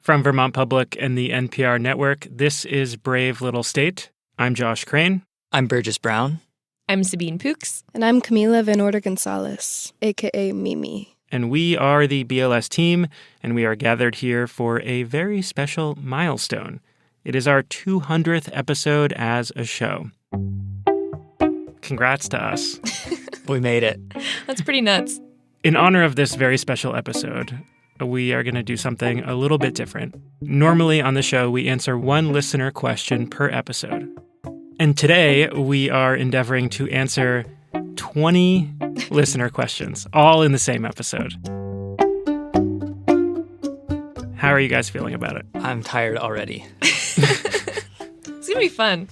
From Vermont Public and the NPR Network, this is Brave Little State. I'm Josh Crane. I'm Burgess Brown. I'm Sabine Pooks. And I'm Camila Van Order Gonzalez, a.k.a. Mimi. And we are the BLS team, and we are gathered here for a very special milestone. It is our 200th episode as a show. Congrats to us. We made it. That's pretty nuts. In honor of this very special episode, we are going to do something a little bit different. Normally on the show, we answer one listener question per episode. And today, we are endeavoring to answer 20 listener questions, all in the same episode. How are you guys feeling about it? I'm tired already. It's going to be fun.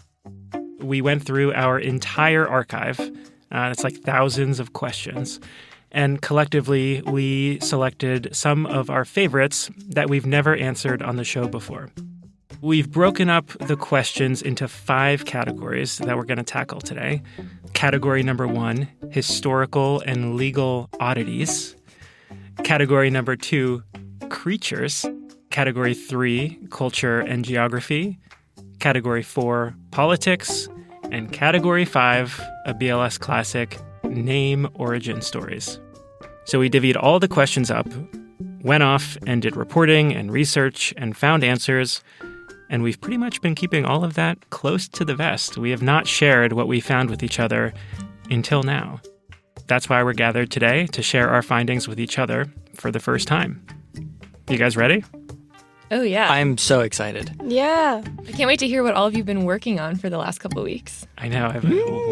We went through our entire archive. It's like thousands of questions. And collectively, we selected some of our favorites that we've never answered on the show before. We've broken up the questions into 5 categories that we're going to tackle today. Category number 1, historical and legal oddities. Category number 2, creatures. Category 3, culture and geography. Category 4, politics. And Category 5, a BLS classic, name origin stories. So we divvied all the questions up, went off and did reporting and research and found answers, and we've pretty much been keeping all of that close to the vest. We have not shared what we found with each other until now. That's why we're gathered today, to share our findings with each other for the first time. You guys ready? Oh, yeah. I'm so excited. Yeah. I can't wait to hear what all of you have been working on for the last couple of weeks. I know.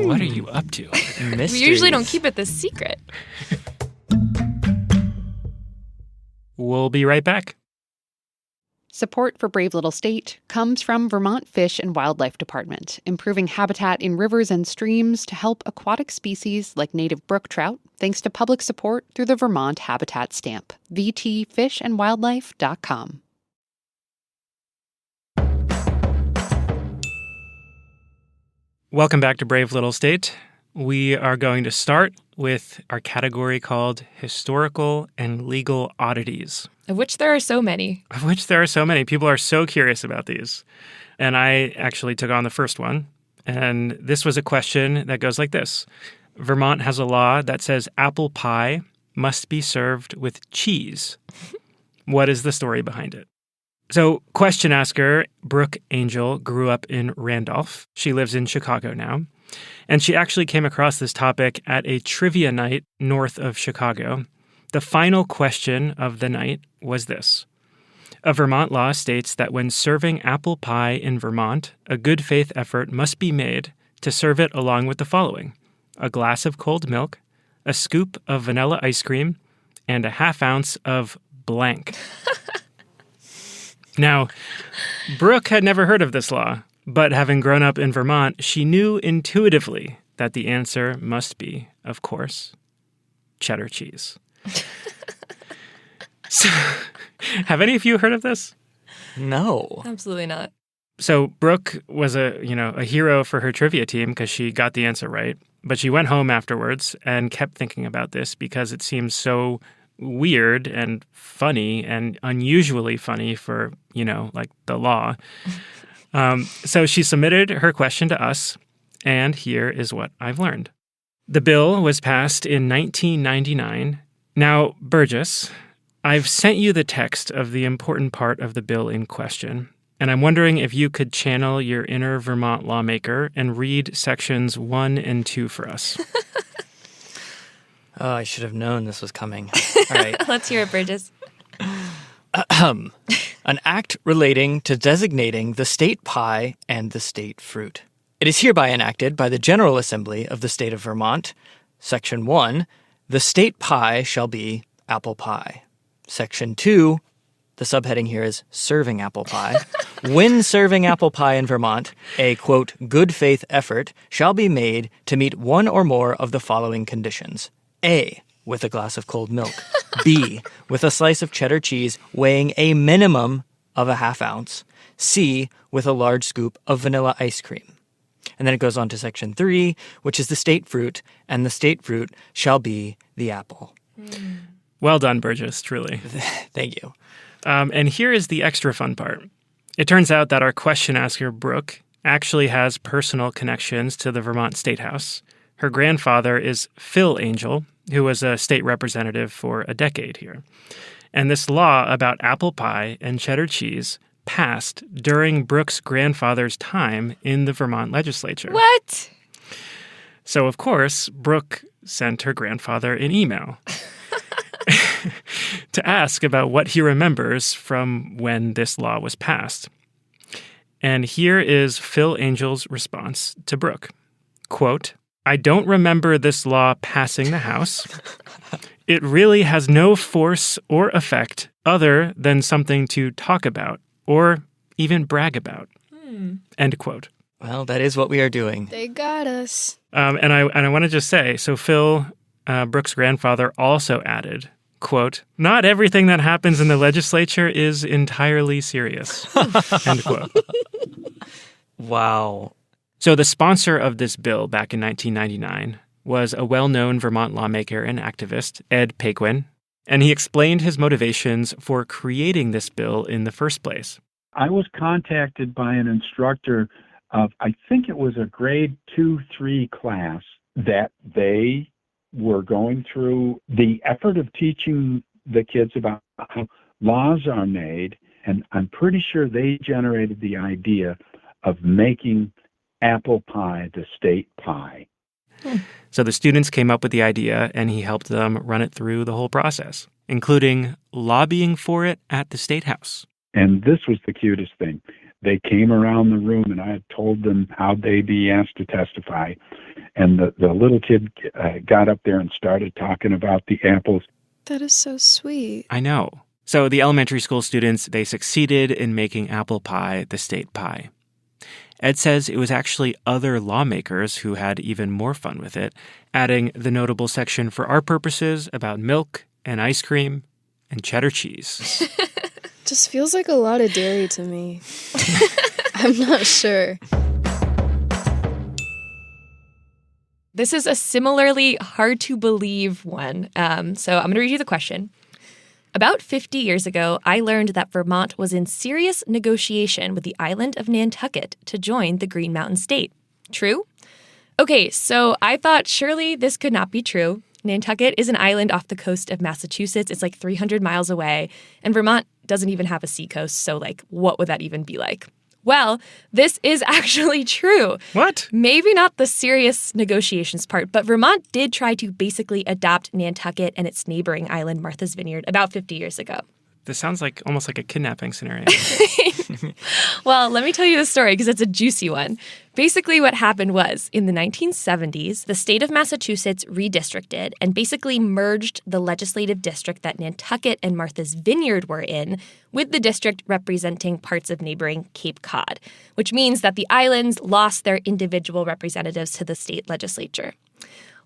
What are you up to? Mysteries. We usually don't keep it this secret. We'll be right back. Support for Brave Little State comes from Vermont Fish and Wildlife Department, improving habitat in rivers and streams to help aquatic species like native brook trout, thanks to public support through the Vermont Habitat Stamp. VTFishandWildlife.com. Welcome back to Brave Little State. We are going to start with our category called Historical and Legal Oddities. Of which there are so many. People are so curious about these. And I actually took on the first one. And this was a question that goes like this. Vermont has a law that says apple pie must be served with cheese. What is the story behind it? So, question asker Brooke Angel grew up in Randolph. She lives in Chicago now. And she actually came across this topic at a trivia night north of Chicago. The final question of the night was this. A Vermont law states that when serving apple pie in Vermont, a good faith effort must be made to serve it along with the following: a glass of cold milk, a scoop of vanilla ice cream, and a half ounce of blank. Now, Brooke had never heard of this law, but having grown up in Vermont, she knew intuitively that the answer must be, of course, cheddar cheese. So, have any of you heard of this? No. Absolutely not. So Brooke was a hero for her trivia team because she got the answer right. But she went home afterwards and kept thinking about this because it seems so weird and funny and unusually funny for, like the law. So she submitted her question to us, and here is what I've learned. The bill was passed in 1999. Now, Burgess, I've sent you the text of the important part of the bill in question, and I'm wondering if you could channel your inner Vermont lawmaker and read sections 1 and 2 for us. Oh, I should have known this was coming. All right. Let's hear it, Burgess. An act relating to designating the state pie and the state fruit. It is hereby enacted by the General Assembly of the State of Vermont. Section 1, the state pie shall be apple pie. Section 2, the subheading here is serving apple pie. When serving apple pie in Vermont, a, quote, good faith effort shall be made to meet one or more of the following conditions. A, with a glass of cold milk. B, with a slice of cheddar cheese weighing a minimum of a half ounce. C, with a large scoop of vanilla ice cream. And then it goes on to section 3, which is the state fruit, and the state fruit shall be the apple. Well done, Burgess, truly. Thank you. And here is the extra fun part. It turns out that our question asker, Brooke, actually has personal connections to the Vermont State House. Her grandfather is Phil Angel, who was a state representative for a decade here. And this law about apple pie and cheddar cheese passed during Brooke's grandfather's time in the Vermont legislature. What? So, of course, Brooke sent her grandfather an email to ask about what he remembers from when this law was passed. And here is Phil Angel's response to Brooke. Quote, I don't remember this law passing the House. It really has no force or effect other than something to talk about or even brag about. End quote. Well, that is what we are doing. They got us. And I want to just say, so Phil, Brooke's grandfather, also added, quote, not everything that happens in the legislature is entirely serious. End quote. Wow. So the sponsor of this bill back in 1999 was a well-known Vermont lawmaker and activist, Ed Paquin, and he explained his motivations for creating this bill in the first place. I was contacted by an instructor of, I think it was a grade 2-3 class, that they were going through the effort of teaching the kids about how laws are made, and I'm pretty sure they generated the idea of making apple pie the state pie. So the students came up with the idea, and he helped them run it through the whole process, including lobbying for it at the State House. And this was the cutest thing. They came around the room, and I had told them how they'd be asked to testify. And the little kid got up there and started talking about the apples. That is so sweet. I know. So the elementary school students, they succeeded in making apple pie the state pie. Ed says it was actually other lawmakers who had even more fun with it, adding the notable section for our purposes about milk and ice cream and cheddar cheese. Just feels like a lot of dairy to me. I'm not sure. This is a similarly hard-to-believe one. So I'm going to read you the question. About 50 years ago, I learned that Vermont was in serious negotiation with the island of Nantucket to join the Green Mountain State. True? Okay, so I thought surely this could not be true. Nantucket is an island off the coast of Massachusetts. It's like 300 miles away, and Vermont doesn't even have a seacoast, so what would that even be like? Well, this is actually true. What? Maybe not the serious negotiations part, but Vermont did try to basically adopt Nantucket and its neighboring island, Martha's Vineyard, about 50 years ago. This sounds like almost like a kidnapping scenario. Well, let me tell you the story because it's a juicy one. Basically, what happened was, in the 1970s, the state of Massachusetts redistricted and basically merged the legislative district that Nantucket and Martha's Vineyard were in with the district representing parts of neighboring Cape Cod, which means that the islands lost their individual representatives to the state legislature.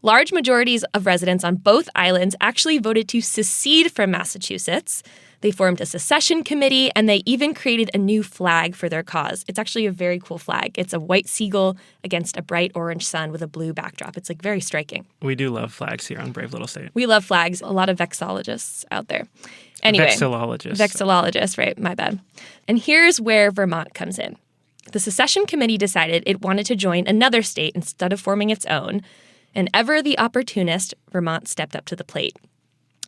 Large majorities of residents on both islands actually voted to secede from Massachusetts. They formed a secession committee, and they even created a new flag for their cause. It's actually a very cool flag. It's a white seagull against a bright orange sun with a blue backdrop. It's very striking. We do love flags here on Brave Little State. We love flags. A lot of vexillologists out there. Anyway. Vexillologists. Vexillologists, right. My bad. And here's where Vermont comes in. The secession committee decided it wanted to join another state instead of forming its own. And ever the opportunist, Vermont stepped up to the plate.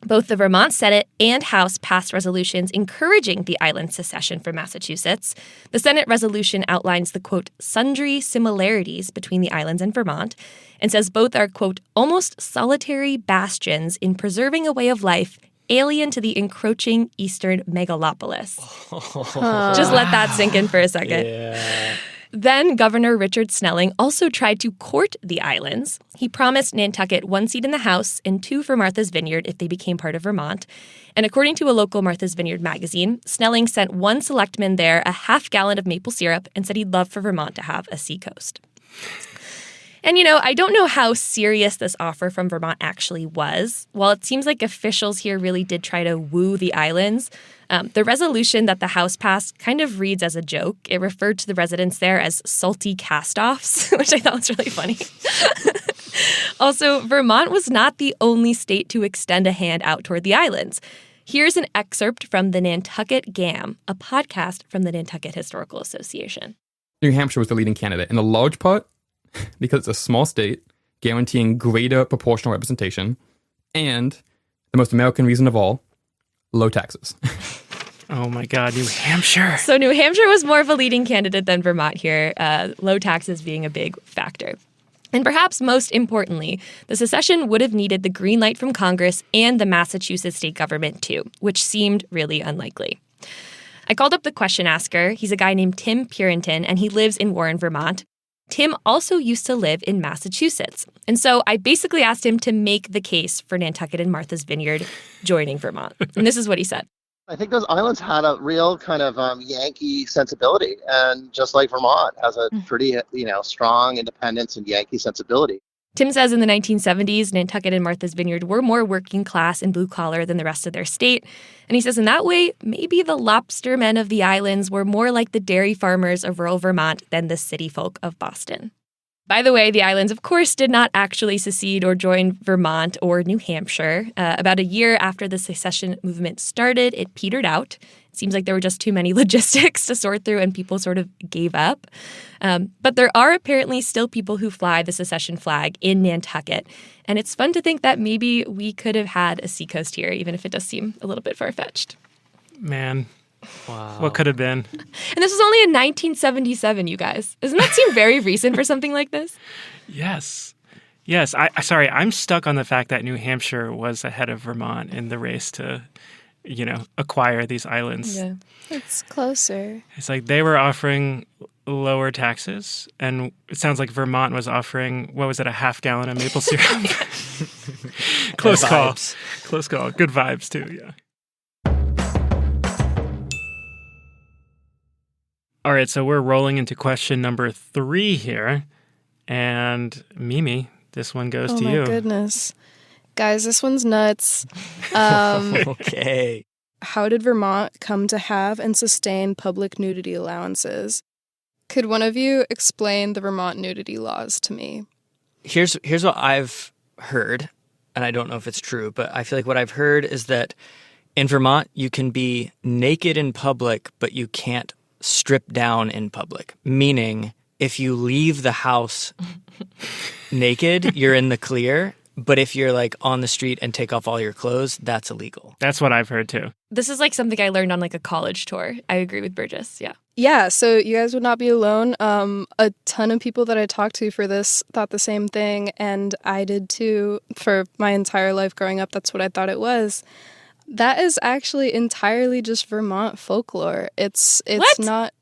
Both the Vermont Senate and House passed resolutions encouraging the island's secession from Massachusetts. The Senate resolution outlines the, quote, sundry similarities between the islands and Vermont and says both are, quote, almost solitary bastions in preserving a way of life alien to the encroaching eastern megalopolis. Just let that sink in for a second. Yeah. Then Governor Richard Snelling also tried to court the islands. He promised Nantucket 1 seat in the House and 2 for Martha's Vineyard if they became part of Vermont. And according to a local Martha's Vineyard magazine, Snelling sent one selectman there a half-gallon of maple syrup and said he'd love for Vermont to have a seacoast. And, I don't know how serious this offer from Vermont actually was. While it seems like officials here really did try to woo the islands, the resolution that the House passed kind of reads as a joke. It referred to the residents there as salty cast-offs, which I thought was really funny. Also, Vermont was not the only state to extend a hand out toward the islands. Here's an excerpt from the Nantucket GAM, a podcast from the Nantucket Historical Association. New Hampshire was the leading candidate, in a large part because it's a small state, guaranteeing greater proportional representation, and the most American reason of all, low taxes. Oh my God, New Hampshire. So New Hampshire was more of a leading candidate than Vermont here, low taxes being a big factor. And perhaps most importantly, the secession would have needed the green light from Congress and the Massachusetts state government too, which seemed really unlikely. I called up the question asker. He's a guy named Tim Purinton, and he lives in Warren, Vermont. Tim also used to live in Massachusetts. And so I basically asked him to make the case for Nantucket and Martha's Vineyard joining Vermont. And this is what he said. I think those islands had a real kind of Yankee sensibility, and just like Vermont has a pretty, strong independence and Yankee sensibility. Tim says in the 1970s, Nantucket and Martha's Vineyard were more working class and blue collar than the rest of their state. And he says in that way, maybe the lobstermen of the islands were more like the dairy farmers of rural Vermont than the city folk of Boston. By the way, the islands, of course, did not actually secede or join Vermont or New Hampshire. About a year after the secession movement started, it petered out. It seems like there were just too many logistics to sort through and people sort of gave up. But there are apparently still people who fly the secession flag in Nantucket. And it's fun to think that maybe we could have had a seacoast here, even if it does seem a little bit far-fetched. Man. Wow. What could have been? And this was only in 1977, you guys. Doesn't that seem very recent for something like this? Yes. I'm stuck on the fact that New Hampshire was ahead of Vermont in the race to, acquire these islands. Yeah. It's closer. It's like they were offering lower taxes, and it sounds like Vermont was offering, what was it, a half gallon of maple syrup? Close call. Close call. Good vibes, too, yeah. All right, so we're rolling into question number 3 here. And Mimi, this one goes to you. Oh my goodness. Guys, this one's nuts. Okay. How did Vermont come to have and sustain public nudity allowances? Could one of you explain the Vermont nudity laws to me? Here's what I've heard, and I don't know if it's true, but I feel like what I've heard is that in Vermont, you can be naked in public, but you can't strip down in public. Meaning, if you leave the house naked, you're in the clear. But if you're like on the street and take off all your clothes, that's illegal. That's what I've heard too. This is like something I learned on like a college tour. I agree with Burgess. Yeah. Yeah, so you guys would not be alone. A ton of people that I talked to for this thought the same thing, and I did too. For my entire life growing up, that's what I thought it was. That is actually entirely just Vermont folklore. It's not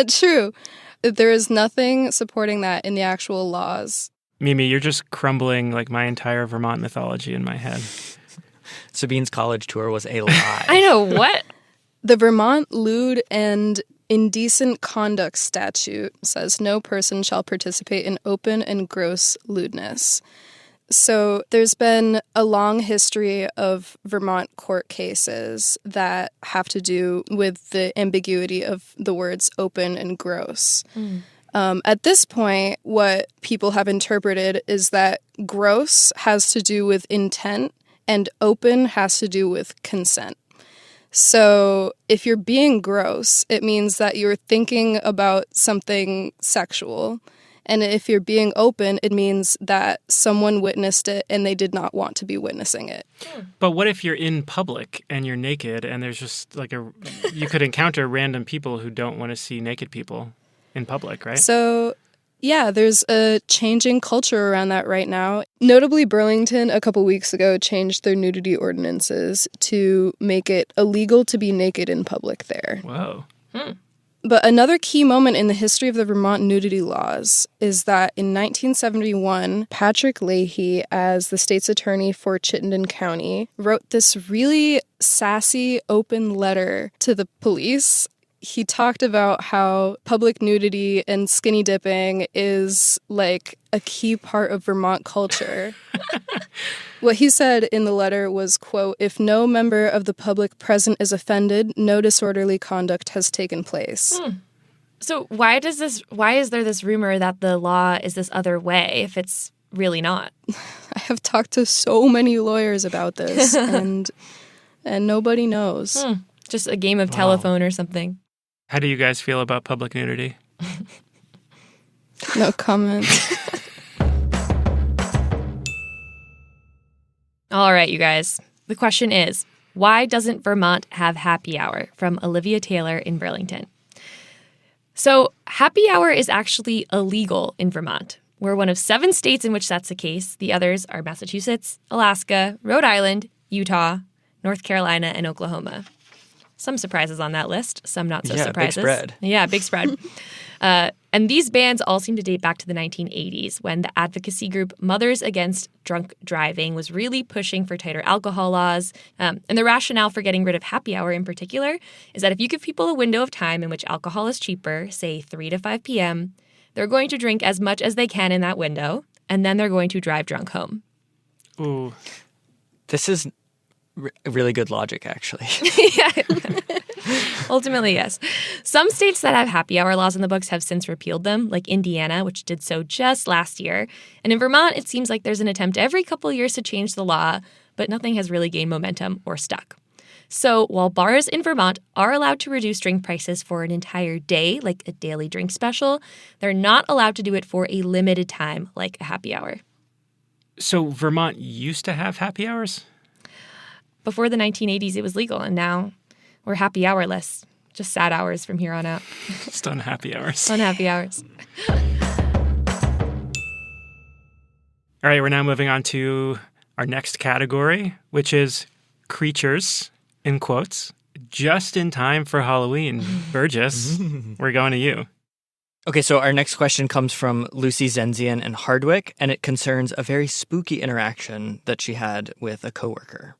true. There is nothing supporting that in the actual laws. Mimi, you're just crumbling like my entire Vermont mythology in my head. Sabine's college tour was a lie. I know, what? The Vermont Lewd and Indecent Conduct Statute says no person shall participate in open and gross lewdness. So there's been a long history of Vermont court cases that have to do with the ambiguity of the words open and gross. At this point, what people have interpreted is that gross has to do with intent and open has to do with consent. So if you're being gross, it means that you're thinking about something sexual. And if you're being open, it means that someone witnessed it and they did not want to be witnessing it. But what if you're in public and you're naked and there's just like you could encounter random people who don't want to see naked people in public, right? So, yeah, there's a changing culture around that right now. Notably, Burlington a couple weeks ago changed their nudity ordinances to make it illegal to be naked in public there. Whoa. But another key moment in the history of the Vermont nudity laws is that in 1971, Patrick Leahy, as the state's attorney for Chittenden County, wrote this really sassy, open letter to the police. He talked about how public nudity and skinny dipping is like a key part of Vermont culture. What he said in the letter was, quote, "If no member of the public present is offended, no disorderly conduct has taken place." So why is there this rumor that the law is this other way if it's really not? I have talked to so many lawyers about this, and and nobody knows. Just a game of telephone or something. How do you guys feel about public nudity? No comment. All right, you guys. The question is, why doesn't Vermont have happy hour? From Olivia Taylor in Burlington. So happy hour is actually illegal in Vermont. We're one of 7 states in which that's the case. The others are Massachusetts, Alaska, Rhode Island, Utah, North Carolina, and Oklahoma. Some surprises on that list, some not so surprises. Big spread. Yeah, big spread. And these bans all seem to date back to the 1980s when the advocacy group Mothers Against Drunk Driving was really pushing for tighter alcohol laws. And the rationale for getting rid of happy hour in particular is that if you give people a window of time in which alcohol is cheaper, say 3 to 5 p.m., they're going to drink as much as they can in that window, and then they're going to drive drunk home. Ooh. This is really good logic, actually. Yeah. Ultimately, yes. Some states that have happy hour laws in the books have since repealed them, like Indiana, which did so just last year. And in Vermont, it seems like there's an attempt every couple of years to change the law, but nothing has really gained momentum or stuck. So while bars in Vermont are allowed to reduce drink prices for an entire day, like a daily drink special, they're not allowed to do it for a limited time, like a happy hour. So Vermont used to have happy hours? Before the 1980s, it was legal, and now we're happy hourless. Just sad hours from here on out. Just on happy hours. On happy hours. All right, we're now moving on to our next category, which is creatures, in quotes, just in time for Halloween. Burgess, we're going to you. Okay, so our next question comes from Lucy Zenzian in Hardwick, and it concerns a very spooky interaction that she had with a coworker.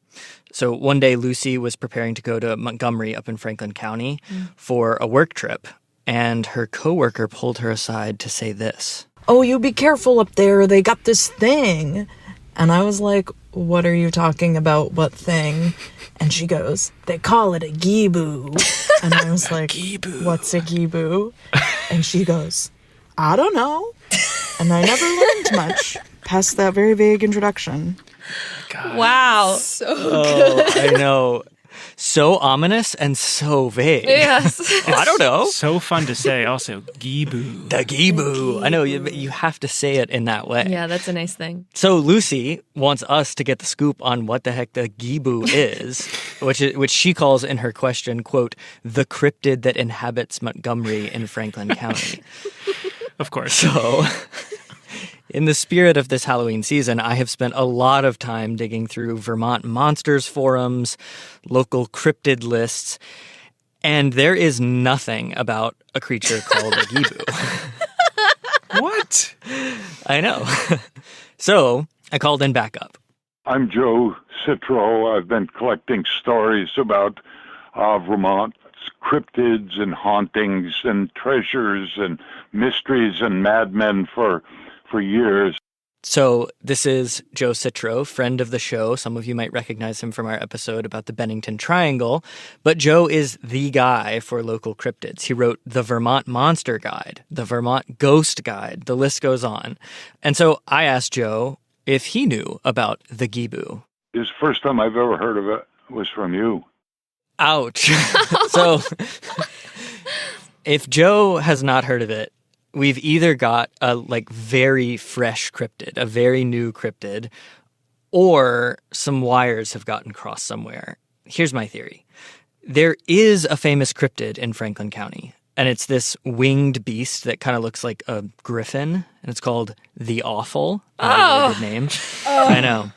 So one day, Lucy was preparing to go to Montgomery up in Franklin County for a work trip, and her coworker pulled her aside to say this. "Oh, you be careful up there. They got this thing." And I was like, "What are you talking about? What thing?" And she goes, "They call it a geeboo." And I was like, "What's a geeboo?" And she goes, "I don't know." And I never learned much past that very vague introduction. God. Wow. So good. I know. So ominous and so vague. Yes. I don't know. So fun to say. Also, geeboo. The geeboo. I know, you have to say it in that way. Yeah, that's a nice thing. So Lucy wants us to get the scoop on what the heck the geeboo is, which she calls in her question, quote, "the cryptid that inhabits Montgomery in Franklin County." Of course. So, in the spirit of this Halloween season, I have spent a lot of time digging through Vermont monsters forums, local cryptid lists, and there is nothing about a creature called a geeboo. What? I know. So, I called in backup. I'm Joe Citro. I've been collecting stories about Vermont cryptids and hauntings and treasures and mysteries and madmen for years. So this is Joe Citro, friend of the show. Some of you might recognize him from our episode about the Bennington Triangle. But Joe is the guy for local cryptids. He wrote the Vermont Monster Guide, the Vermont Ghost Guide. The list goes on. And so I asked Joe if he knew about the geeboo. This first time I've ever heard of it was from you. Ouch. So if Joe has not heard of it, we've either got a very fresh cryptid, a very new cryptid, or some wires have gotten crossed somewhere. Here's my theory. There is a famous cryptid in Franklin County, and it's this winged beast that kind of looks like a griffin, and it's called the Awful. Really good name. I know.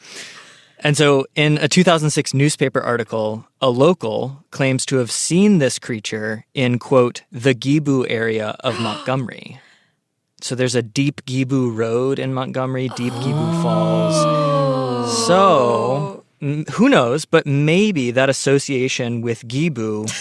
And so in a 2006 newspaper article, a local claims to have seen this creature in, quote, the geeboo area of Montgomery. So there's a Deep Geeboo Road in Montgomery, Deep Geeboo Falls. So who knows, but maybe that association with geeboo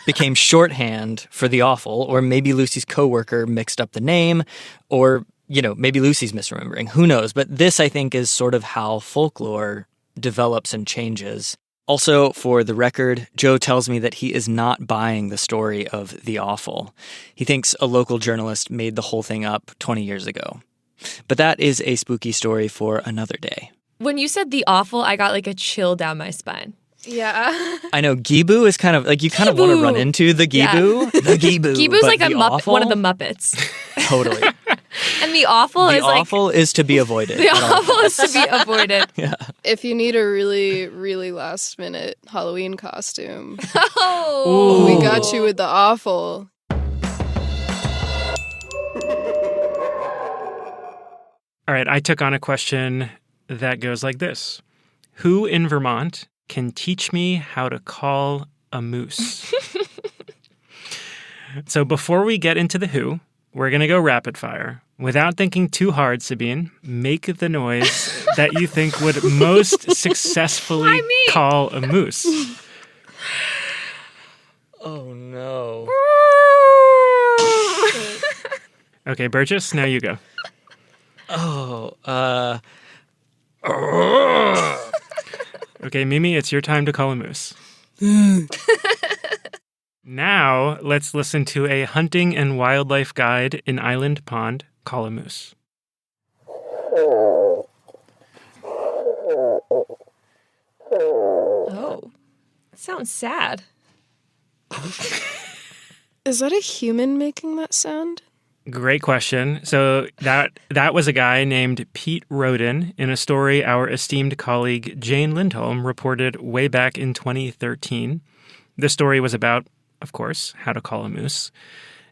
became shorthand for the Awful, or maybe Lucy's coworker mixed up the name, or, maybe Lucy's misremembering. Who knows? But this, I think, is sort of how folklore develops and changes. Also, for the record, Joe tells me that he is not buying the story of the Awful. He thinks a local journalist made the whole thing up 20 years ago. But that is a spooky story for another day. When you said the Awful, I got a chill down my spine. Yeah. I know Gibu is kind of like you kind of want to run into the Gibu. Yeah. The Gibu. Gibu's but like a the Muppet, awful? one of the Muppets. Totally. And the awful The is like awful is to be avoided. the at all awful is to be avoided. Yeah. If you need a really, really last minute Halloween costume, Oh, we got you with the awful. All right, I took on a question that goes like this. Who in Vermont can teach me how to call a moose? So before we get into the who, we're going to go rapid fire. Without thinking too hard, Sabine, make the noise that you think would most successfully call a moose. Oh, no. Okay, Burgess, now you go. Okay, Mimi, it's your time to call a moose. Now, let's listen to a hunting and wildlife guide in Island Pond call a moose. Oh, that sounds sad. Is that a human making that sound? Great question. So that was a guy named Pete Roden in a story our esteemed colleague Jane Lindholm reported way back in 2013. The story was about, of course, how to call a moose.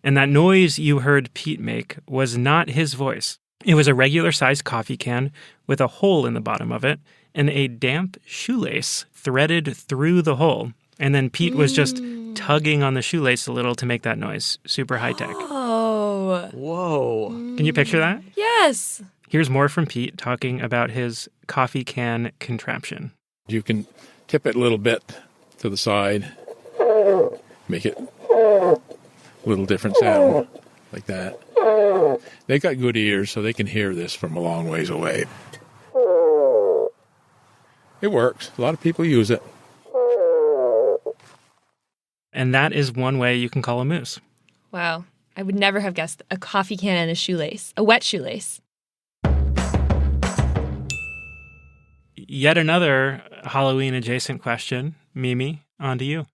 And that noise you heard Pete make was not his voice. It was a regular-sized coffee can with a hole in the bottom of it and a damp shoelace threaded through the hole. And then Pete was just tugging on the shoelace a little to make that noise. Super high-tech. Oh. Whoa. Can you picture that? Yes. Here's more from Pete talking about his coffee can contraption. You can tip it a little bit to the side, make it a little different sound, like that. They got good ears, so they can hear this from a long ways away. It works. A lot of people use it. And that is one way you can call a moose. Wow. I would never have guessed a coffee can and a shoelace, a wet shoelace. Yet another Halloween-adjacent question. Mimi, on to you.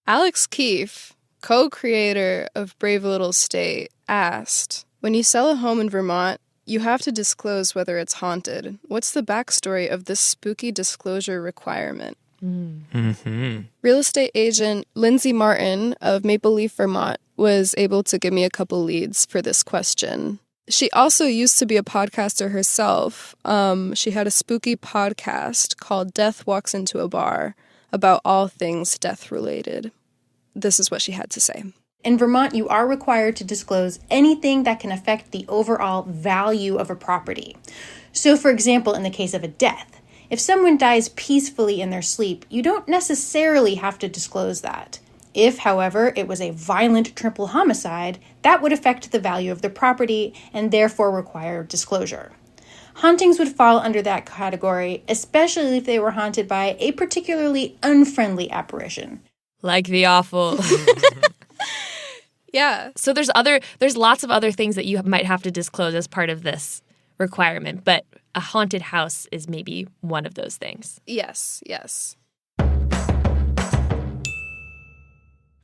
Alex Keefe, co-creator of Brave Little State, asked, when you sell a home in Vermont, you have to disclose whether it's haunted. What's the backstory of this spooky disclosure requirement? Mm-hmm. Real estate agent Lindsay Martin of Maple Leaf, Vermont, was able to give me a couple leads for this question. She also used to be a podcaster herself. She had a spooky podcast called Death Walks Into a Bar about all things death-related. This is what she had to say. In Vermont, you are required to disclose anything that can affect the overall value of a property. So, for example, in the case of a death, if someone dies peacefully in their sleep, you don't necessarily have to disclose that. If, however, it was a violent triple homicide, that would affect the value of the property and therefore require disclosure. Hauntings would fall under that category, especially if they were haunted by a particularly unfriendly apparition. Like the awful. Yeah. So there's lots of other things that you might have to disclose as part of this requirement, but a haunted house is maybe one of those things. Yes, yes.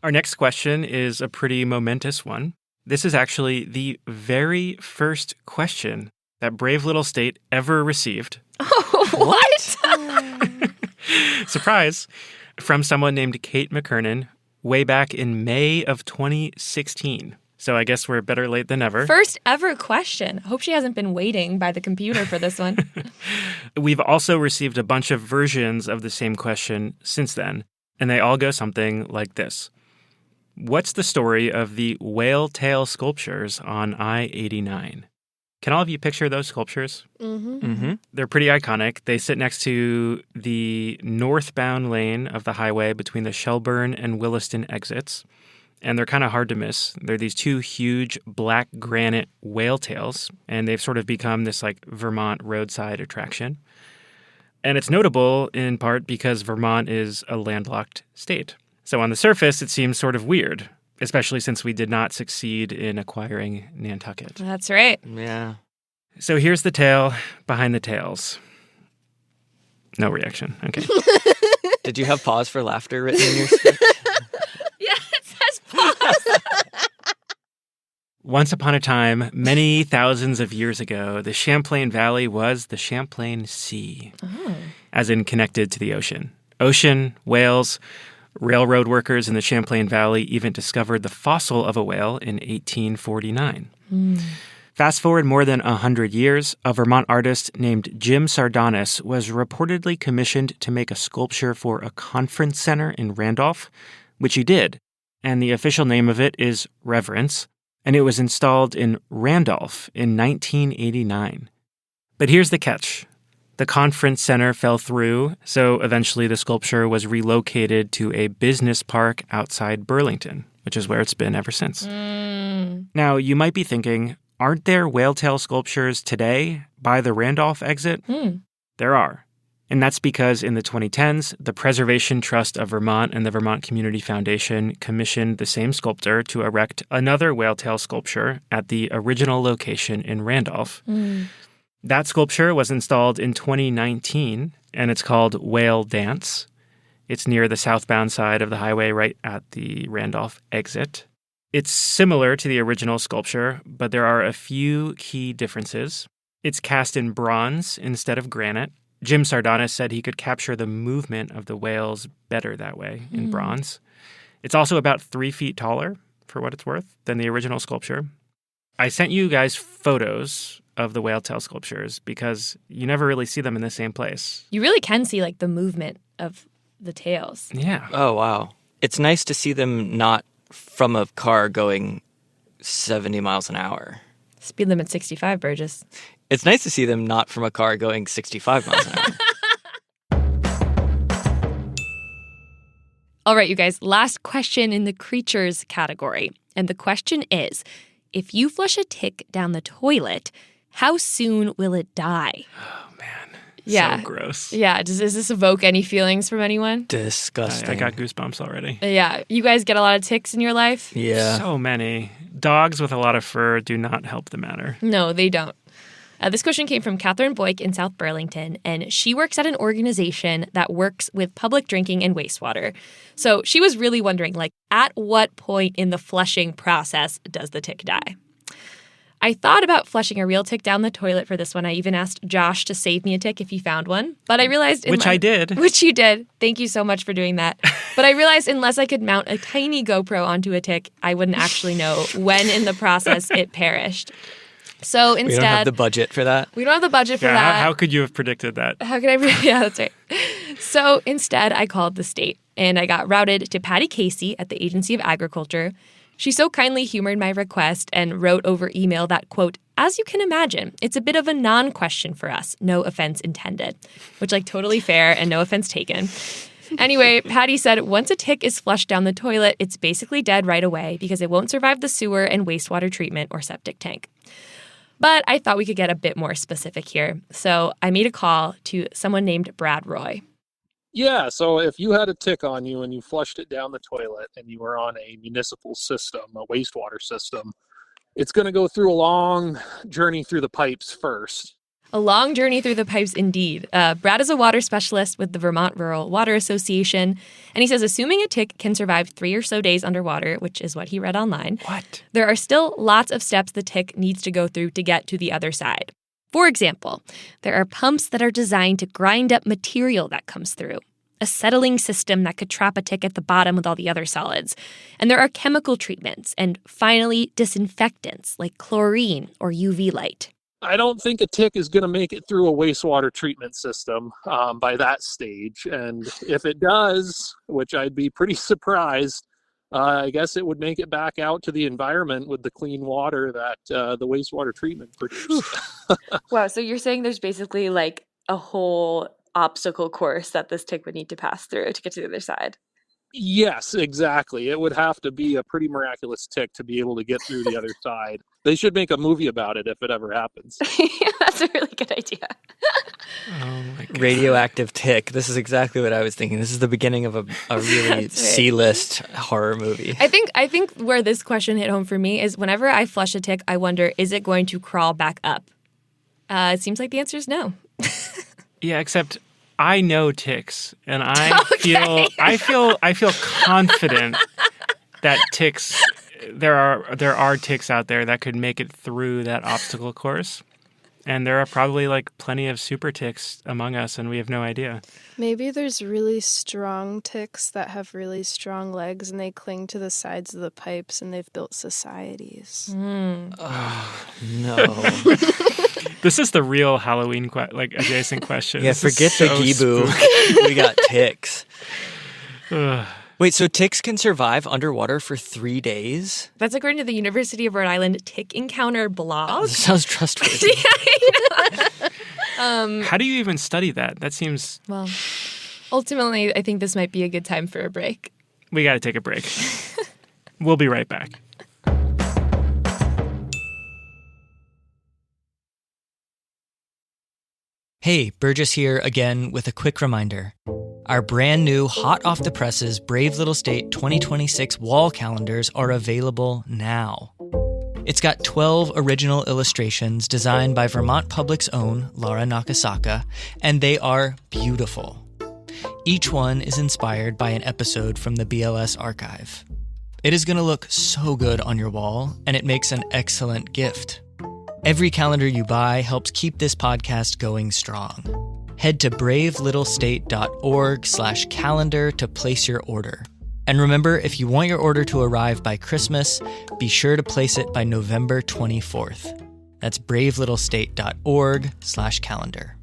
Our next question is a pretty momentous one. This is actually the very first question that Brave Little State ever received. Oh, what? Surprise! From someone named Kate McKernan way back in May of 2016. So I guess we're better late than never. First ever question. I hope she hasn't been waiting by the computer for this one. We've also received a bunch of versions of the same question since then, and they all go something like this. What's the story of the whale tail sculptures on I-89? Can all of you picture those sculptures? Mm-hmm. Mm-hmm. They're pretty iconic. They sit next to the northbound lane of the highway between the Shelburne and Williston exits. And they're kind of hard to miss. They're these two huge black granite whale tails, and they've sort of become this like Vermont roadside attraction. And it's notable in part because Vermont is a landlocked state. So on the surface, it seems sort of weird, especially since we did not succeed in acquiring Nantucket. That's right. Yeah. So here's the tale behind the tails. No reaction. Okay. Did you have pause for laughter written in your script? Yeah, it says pause. Once upon a time, many thousands of years ago, the Champlain Valley was the Champlain Sea, as in connected to the ocean. Ocean, whales, railroad workers in the Champlain Valley even discovered the fossil of a whale in 1849. Fast forward more than 100 years, a Vermont artist named Jim Sardonis was reportedly commissioned to make a sculpture for a conference center in Randolph, which he did. And the official name of it is Reverence, and it was installed in Randolph in 1989. But here's the catch. The conference center fell through, so eventually the sculpture was relocated to a business park outside Burlington, which is where it's been ever since. Now, you might be thinking, aren't there whale tail sculptures today by the Randolph exit? There are. And that's because in the 2010s, the Preservation Trust of Vermont and the Vermont Community Foundation commissioned the same sculptor to erect another whale tail sculpture at the original location in Randolph. That sculpture was installed in 2019, and it's called Whale Dance. It's near the southbound side of the highway right at the Randolph exit. It's similar to the original sculpture, but there are a few key differences. It's cast in bronze instead of granite. Jim Sardonis said he could capture the movement of the whales better that way in bronze. It's also about 3 feet taller, for what it's worth, than the original sculpture. I sent you guys photos of the whale tail sculptures because you never really see them in the same place. You really can see like the movement of the tails. Yeah. Oh, wow. It's nice to see them not from a car going 70 miles an hour. Speed limit 65, Burgess. It's nice to see them not from a car going 65 miles an hour. All right, you guys, last question in the creatures category. And the question is, if you flush a tick down the toilet, how soon will it die? Oh, man. Yeah. So gross. Yeah. Does this evoke any feelings from anyone? Disgusting. I got goosebumps already. Yeah. You guys get a lot of ticks in your life? Yeah. So many. Dogs with a lot of fur do not help the matter. No, they don't. This question came from Catherine Boyk in South Burlington, and she works at an organization that works with public drinking and wastewater. So she was really wondering, like, at what point in the flushing process does the tick die? I thought about flushing a real tick down the toilet for this one. I even asked Josh to save me a tick if he found one. But I realized... I did. Which you did. Thank you so much for doing that. But I realized unless I could mount a tiny GoPro onto a tick, I wouldn't actually know when in the process it perished. So instead... We don't have the budget for that. We don't have the budget for that. How could you have predicted that? How could I... Yeah, that's right. So instead, I called the state, and I got routed to Patty Casey at the Agency of Agriculture. She so kindly humored my request and wrote over email that, quote, as you can imagine, it's a bit of a non-question for us, no offense intended, which, like, totally fair and no offense taken. Anyway, Patty said once a tick is flushed down the toilet, it's basically dead right away because it won't survive the sewer and wastewater treatment or septic tank. But I thought we could get a bit more specific here. So I made a call to someone named Brad Roy. Yeah, so if you had a tick on you and you flushed it down the toilet and you were on a municipal system, a wastewater system, it's going to go through a long journey through the pipes first. A long journey through the pipes, indeed. Brad is a water specialist with the Vermont Rural Water Association, and he says assuming a tick can survive 3 or so days underwater, which is what he read online, there are still lots of steps the tick needs to go through to get to the other side. For example, there are pumps that are designed to grind up material that comes through, a settling system that could trap a tick at the bottom with all the other solids, and there are chemical treatments, and finally, disinfectants like chlorine or UV light. I don't think a tick is going to make it through a wastewater treatment system by that stage. And if it does, which I'd be pretty surprised, I guess it would make it back out to the environment with the clean water that the wastewater treatment produced. Wow, so you're saying there's basically like a whole obstacle course that this tick would need to pass through to get to the other side. Yes, exactly. It would have to be a pretty miraculous tick to be able to get through the other side. They should make a movie about it if it ever happens. Yeah, that's a really good idea. Oh my God. Radioactive tick. This is exactly what I was thinking. This is the beginning of a really Right. C-list horror movie. I think where this question hit home for me is whenever I flush a tick, I wonder, is it going to crawl back up? It seems like the answer is no. Yeah, except I know ticks, and I feel confident that ticks. There are ticks out there that could make it through that obstacle course. And there are probably like plenty of super ticks among us, and we have no idea. Maybe there's really strong ticks that have really strong legs, and they cling to the sides of the pipes, and they've built societies. Oh, no. This is the real Halloween adjacent question. Yeah, forget the Gibu. We got ticks. Wait, so ticks can survive underwater for 3 days? That's according to the University of Rhode Island Tick Encounter blog. This sounds trustworthy. How do you even study that? That seems... Well, ultimately, I think this might be a good time for a break. We got to take a break. We'll be right back. Hey, Burgess here again with a quick reminder. Our brand new, hot off the presses Brave Little State 2026 wall calendars are available now. It's got 12 original illustrations designed by Vermont Public's own Laura Nakasaka, and they are beautiful. Each one is inspired by an episode from the BLS archive. It is going to look so good on your wall, and it makes an excellent gift. Every calendar you buy helps keep this podcast going strong. Head to bravelittlestate.org/calendar to place your order. And remember, if you want your order to arrive by Christmas, be sure to place it by November 24th. That's bravelittlestate.org/calendar.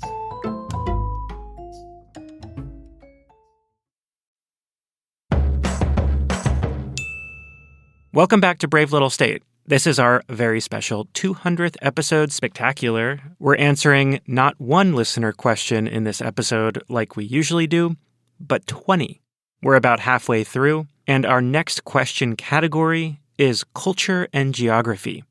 Welcome back to Brave Little State. This is our very special 200th episode spectacular. We're answering not one listener question in this episode like we usually do, but 20. We're about halfway through, and our next question category is culture and geography.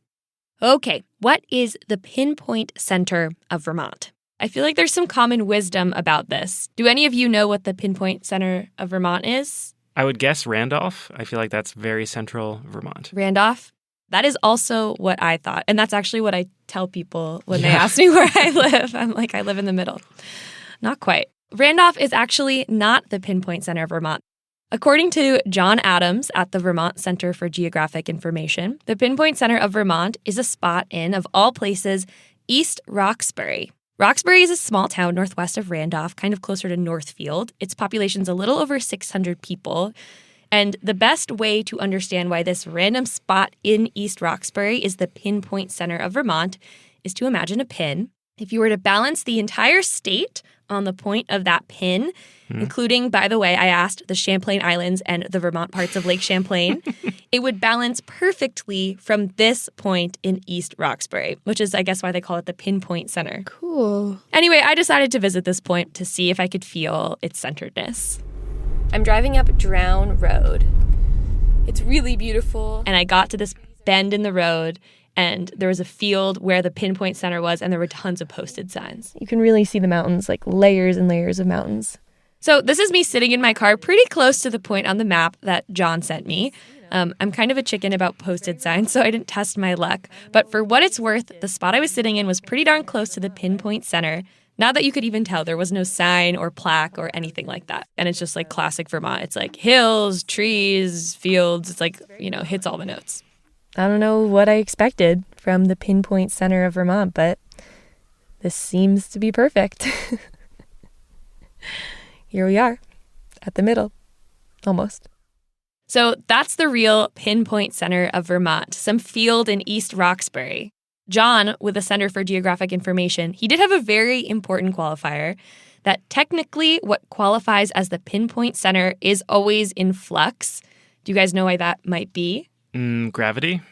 Okay, what is the pinpoint center of Vermont? I feel like there's some common wisdom about this. Do any of you know what the pinpoint center of Vermont is? I would guess Randolph. I feel like that's very central Vermont. Randolph? That is also what I thought. And that's actually what I tell people when they ask me where I live. I'm like, I live in the middle. Not quite. Randolph is actually not the pinpoint center of Vermont. According to John Adams at the Vermont Center for Geographic Information, the pinpoint center of Vermont is a spot in, of all places, East Roxbury. Roxbury is a small town northwest of Randolph, kind of closer to Northfield. Its population's a little over 600 people. And the best way to understand why this random spot in East Roxbury is the pinpoint center of Vermont is to imagine a pin. If you were to balance the entire state on the point of that pin, including, by the way, I asked the Champlain Islands and the Vermont parts of Lake Champlain, it would balance perfectly from this point in East Roxbury, which is, I guess, why they call it the pinpoint center. Cool. Anyway, I decided to visit this point to see if I could feel its centeredness. I'm driving up Drown Road. It's really beautiful. And I got to this bend in the road, and there was a field where the pinpoint center was, and there were tons of posted signs. You can really see the mountains, like layers and layers of mountains. So this is me sitting in my car pretty close to the point on the map that John sent me. I'm kind of a chicken about posted signs, so I didn't test my luck. But for what it's worth, the spot I was sitting in was pretty darn close to the pinpoint center. Not that you could even tell, there was no sign or plaque or anything like that. And it's just like classic Vermont. It's like hills, trees, fields. It's like, hits all the notes. I don't know what I expected from the pinpoint center of Vermont, but this seems to be perfect. Here we are, at the middle, almost. So that's the real pinpoint center of Vermont, some field in East Roxbury. John, with the Center for Geographic Information, he did have a very important qualifier that technically what qualifies as the pinpoint center is always in flux. Do you guys know why that might be? Gravity?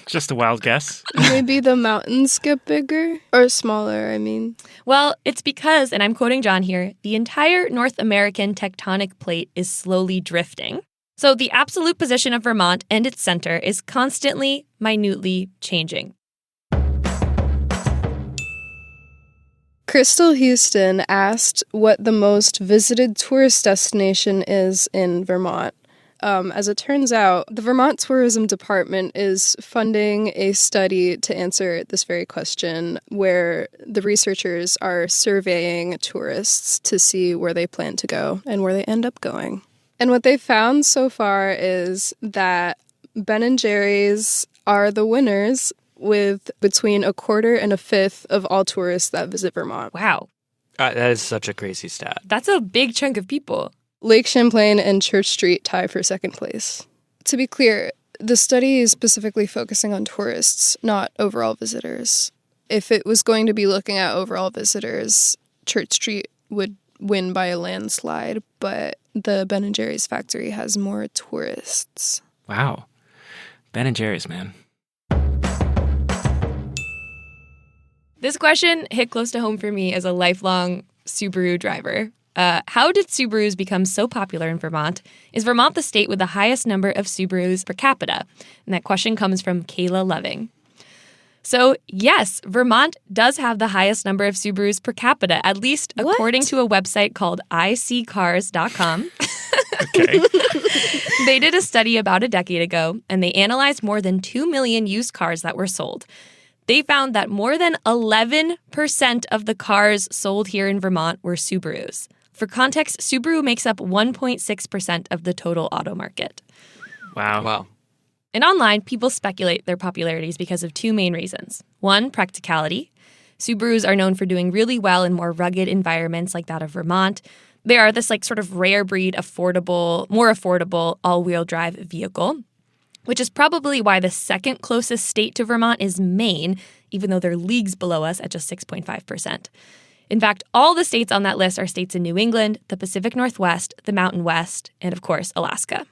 Just a wild guess. Maybe the mountains get bigger or smaller, I mean. Well, it's because, and I'm quoting John here, the entire North American tectonic plate is slowly drifting. So the absolute position of Vermont and its center is constantly, minutely changing. Crystal Houston asked what the most visited tourist destination is in Vermont. as it turns out, the Vermont Tourism Department is funding a study to answer this very question, where the researchers are surveying tourists to see where they plan to go and where they end up going. And what they found so far is that Ben & Jerry's are the winners with between a quarter and a fifth of all tourists that visit Vermont. Wow. That is such a crazy stat. That's a big chunk of people. Lake Champlain and Church Street tie for second place. To be clear, the study is specifically focusing on tourists, not overall visitors. If it was going to be looking at overall visitors, Church Street would win by a landslide, but the Ben & Jerry's factory has more tourists. Wow. Ben & Jerry's, man. This question hit close to home for me as a lifelong Subaru driver. How did Subarus become so popular in Vermont? Is Vermont the state with the highest number of Subarus per capita? And that question comes from Kayla Loving. So, yes, Vermont does have the highest number of Subarus per capita, at least according to a website called iseecars.com. Okay. They did a study about a decade ago, and they analyzed more than 2 million used cars that were sold. They found that more than 11% of the cars sold here in Vermont were Subarus. For context, Subaru makes up 1.6% of the total auto market. Wow. And online, people speculate their popularities because of two main reasons. One, practicality. Subarus are known for doing really well in more rugged environments like that of Vermont. They are this sort of rare breed, more affordable all-wheel drive vehicle, which is probably why the second closest state to Vermont is Maine, even though they're leagues below us at just 6.5%. In fact, all the states on that list are states in New England, the Pacific Northwest, the Mountain West, and of course, Alaska.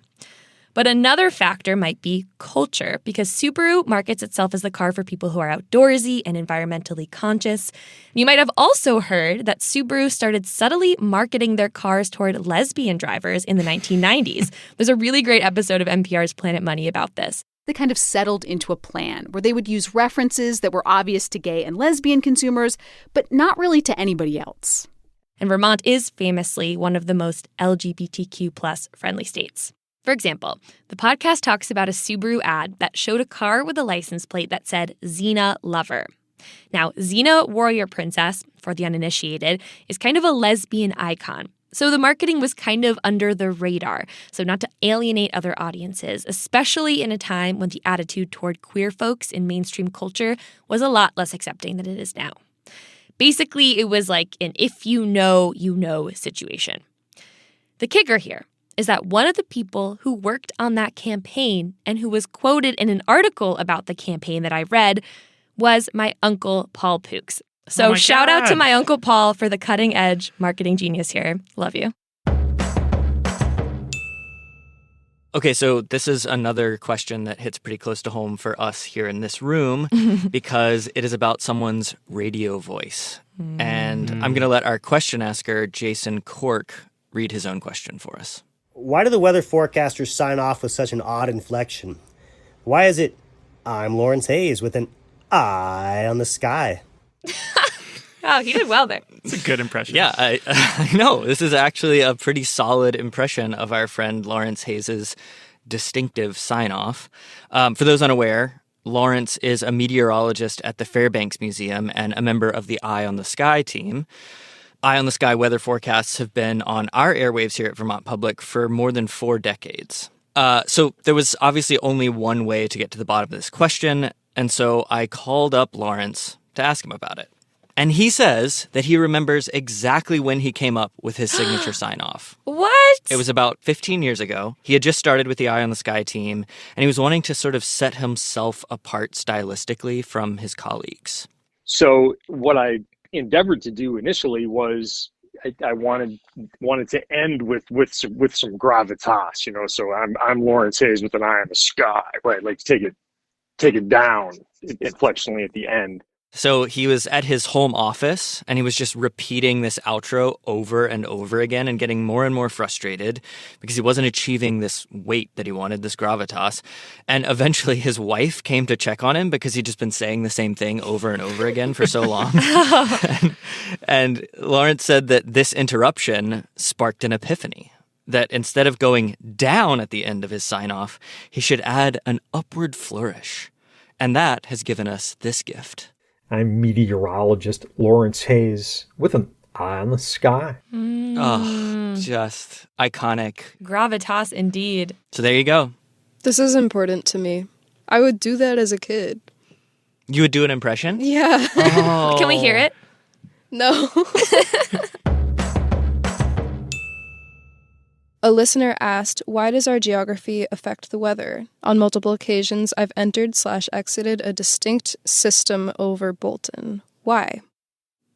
But another factor might be culture, because Subaru markets itself as the car for people who are outdoorsy and environmentally conscious. You might have also heard that Subaru started subtly marketing their cars toward lesbian drivers in the 1990s. There's a really great episode of NPR's Planet Money about this. They kind of settled into a plan where they would use references that were obvious to gay and lesbian consumers, but not really to anybody else. And Vermont is famously one of the most LGBTQ+ friendly states. For example, the podcast talks about a Subaru ad that showed a car with a license plate that said Xena Lover. Now, Xena Warrior Princess, for the uninitiated, is kind of a lesbian icon. So the marketing was kind of under the radar, so not to alienate other audiences, especially in a time when the attitude toward queer folks in mainstream culture was a lot less accepting than it is now. Basically, it was like an if you know situation. The kicker here is that one of the people who worked on that campaign and who was quoted in an article about the campaign that I read was my uncle Paul Pooks. So shout out to my Uncle Paul for the cutting edge marketing genius here. Love you. Okay, so this is another question that hits pretty close to home for us here in this room because it is about someone's radio voice. And I'm going to let our question asker, Jason Cork, read his own question for us. Why do the weather forecasters sign off with such an odd inflection? Why is it, I'm Lawrence Hayes with an eye on the sky? Oh, he did well there. It's a good impression. Yeah, I know. This is actually a pretty solid impression of our friend Lawrence Hayes' distinctive sign-off. For those unaware, Lawrence is a meteorologist at the Fairbanks Museum and a member of the Eye on the Sky team. Eye on the Sky weather forecasts have been on our airwaves here at Vermont Public for more than 4 decades. So there was obviously only one way to get to the bottom of this question, and so I called up Lawrence to ask him about it. And he says that he remembers exactly when he came up with his signature sign-off. What? It was about 15 years ago. He had just started with the Eye on the Sky team, and he was wanting to sort of set himself apart stylistically from his colleagues. So what I endeavored to do initially was I wanted to end with some gravitas, you know. So I'm Lawrence Hayes with an eye on the sky, right? Like take it down inflectionally at the end. So he was at his home office and he was just repeating this outro over and over again and getting more and more frustrated because he wasn't achieving this weight that he wanted, this gravitas. And eventually his wife came to check on him because he'd just been saying the same thing over and over again for so long. and Lawrence said that this interruption sparked an epiphany, that instead of going down at the end of his sign-off, he should add an upward flourish. And that has given us this gift. I'm meteorologist Lawrence Hayes with an eye on the sky. Oh, just iconic. Gravitas indeed. So there you go. This is important to me. I would do that as a kid. You would do an impression? Yeah. Oh. Can we hear it? No. A listener asked, why does our geography affect the weather? On multiple occasions, I've entered/exited a distinct system over Bolton. Why?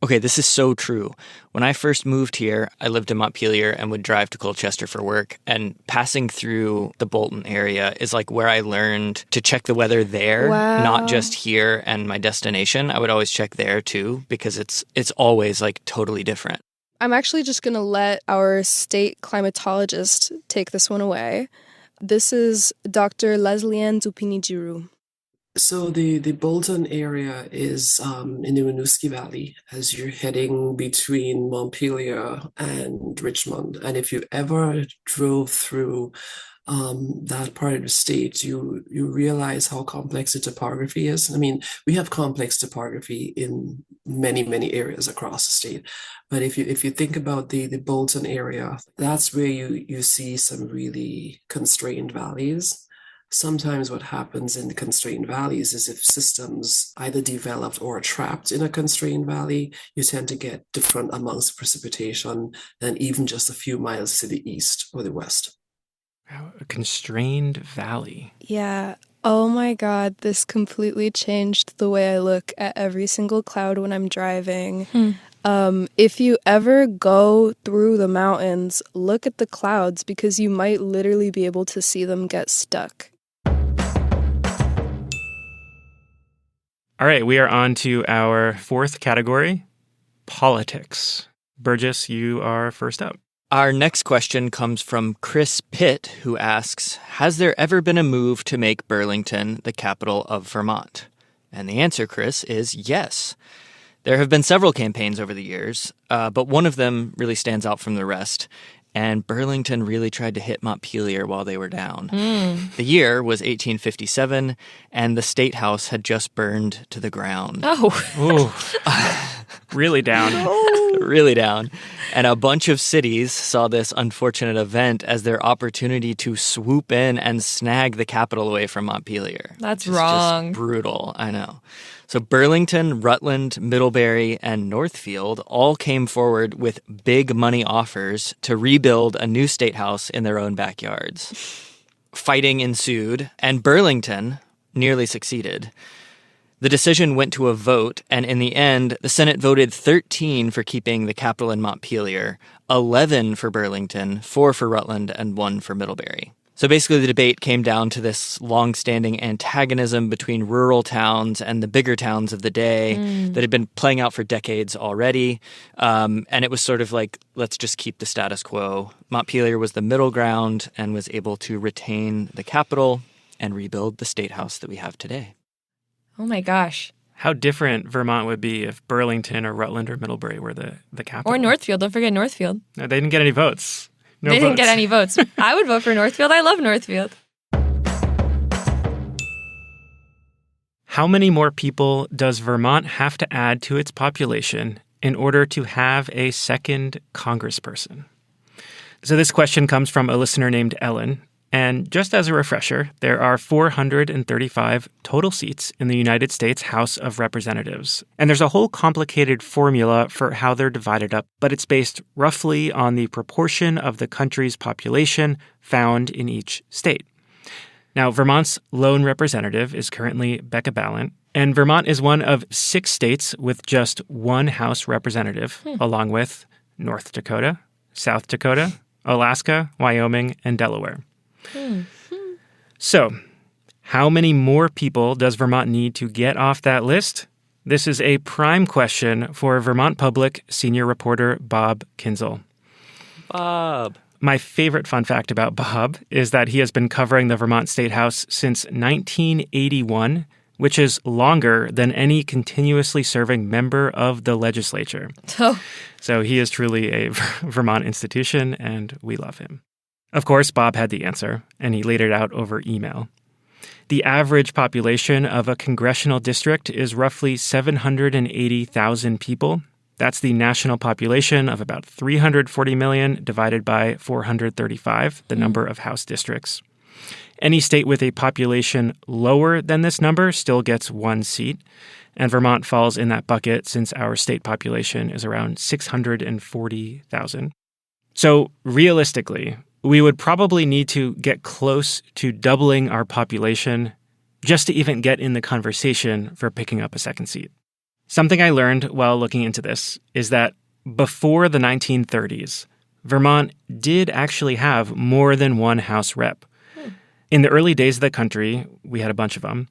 Okay, this is so true. When I first moved here, I lived in Montpelier and would drive to Colchester for work. And passing through the Bolton area is like where I learned to check the weather there, not just here and my destination. I would always check there too, because it's always like totally different. I'm actually just going to let our state climatologist take this one away. This is Dr. Leslie-Anne Dupini-Giroux. So the Bolton area is in the Winooski Valley as you're heading between Montpelier and Richmond. And if you ever drove through that part of the state, you realize how complex the topography is. I mean, we have complex topography in many areas across the state. But if you think about the Bolton area, that's where you see some really constrained valleys. Sometimes what happens in the constrained valleys is if systems either developed or are trapped in a constrained valley, you tend to get different amounts of precipitation than even just a few miles to the east or the west. A constrained valley. Yeah. Oh my God, this completely changed the way I look at every single cloud when I'm driving. If you ever go through the mountains, look at the clouds because you might literally be able to see them get stuck. All right, we are on to our fourth category, politics. Burgess, you are first up. Our next question comes from Chris Pitt, who asks, has there ever been a move to make Burlington the capital of Vermont? And the answer, Chris, is yes. There have been several campaigns over the years, but one of them really stands out from the rest. And Burlington really tried to hit Montpelier while they were down. The year was 1857, and the State House had just burned to the ground. Oh. Really down. Really down. And a bunch of cities saw this unfortunate event as their opportunity to swoop in and snag the capital away from Montpelier. That's wrong. Just brutal, I know. So Burlington, Rutland, Middlebury, and Northfield all came forward with big money offers to rebuild a new state house in their own backyards. Fighting ensued, and Burlington nearly succeeded. The decision went to a vote, and in the end, the Senate voted 13 for keeping the capital in Montpelier, 11 for Burlington, 4 for Rutland, and 1 for Middlebury. So basically the debate came down to this long-standing antagonism between rural towns and the bigger towns of the day that had been playing out for decades already. And it was sort of like, let's just keep the status quo. Montpelier was the middle ground and was able to retain the capital and rebuild the state house that we have today. Oh my gosh. How different Vermont would be if Burlington or Rutland or Middlebury were the capital. Or Northfield. Don't forget Northfield. No, they didn't get any votes. They didn't get any votes. I would vote for Northfield. I love Northfield. How many more people does Vermont have to add to its population in order to have a second congressperson? So this question comes from a listener named Ellen. And just as a refresher, there are 435 total seats in the United States House of Representatives. And there's a whole complicated formula for how they're divided up, but it's based roughly on the proportion of the country's population found in each state. Now, Vermont's lone representative is currently Becca Balint, and Vermont is one of 6 states with just one House representative, along with North Dakota, South Dakota, Alaska, Wyoming, and Delaware. So, how many more people does Vermont need to get off that list? This is a prime question for Vermont Public senior reporter Bob Kinzel. Bob. My favorite fun fact about Bob is that he has been covering the Vermont State House since 1981, which is longer than any continuously serving member of the legislature. So he is truly a Vermont institution, and we love him. Of course, Bob had the answer, and he laid it out over email. The average population of a congressional district is roughly 780,000 people. That's the national population of about 340 million divided by 435, the number of House districts. Any state with a population lower than this number still gets one seat, and Vermont falls in that bucket since our state population is around 640,000. So realistically, we would probably need to get close to doubling our population just to even get in the conversation for picking up a second seat. Something I learned while looking into this is that before the 1930s, Vermont did actually have more than one House rep. In the early days of the country, we had a bunch of them,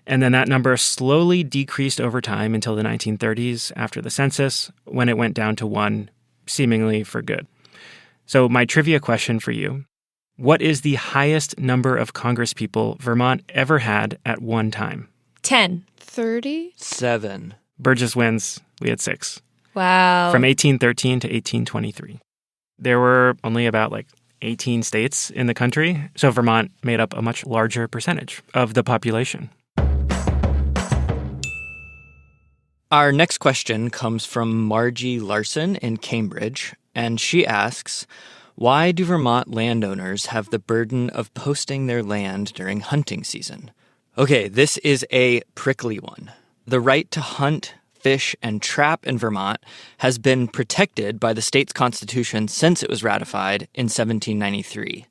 and then that number slowly decreased over time until the 1930s after the census, when it went down to one, seemingly for good. So my trivia question for you, what is the highest number of congresspeople Vermont ever had at one time? 10. 30? 7. Burgess wins. We had 6. Wow. From 1813 to 1823. There were only about 18 states in the country, so Vermont made up a much larger percentage of the population. Our next question comes from Margie Larson in Cambridge, and she asks, why do Vermont landowners have the burden of posting their land during hunting season? Okay, this is a prickly one. The right to hunt, fish, and trap in Vermont has been protected by the state's constitution since it was ratified in 1793.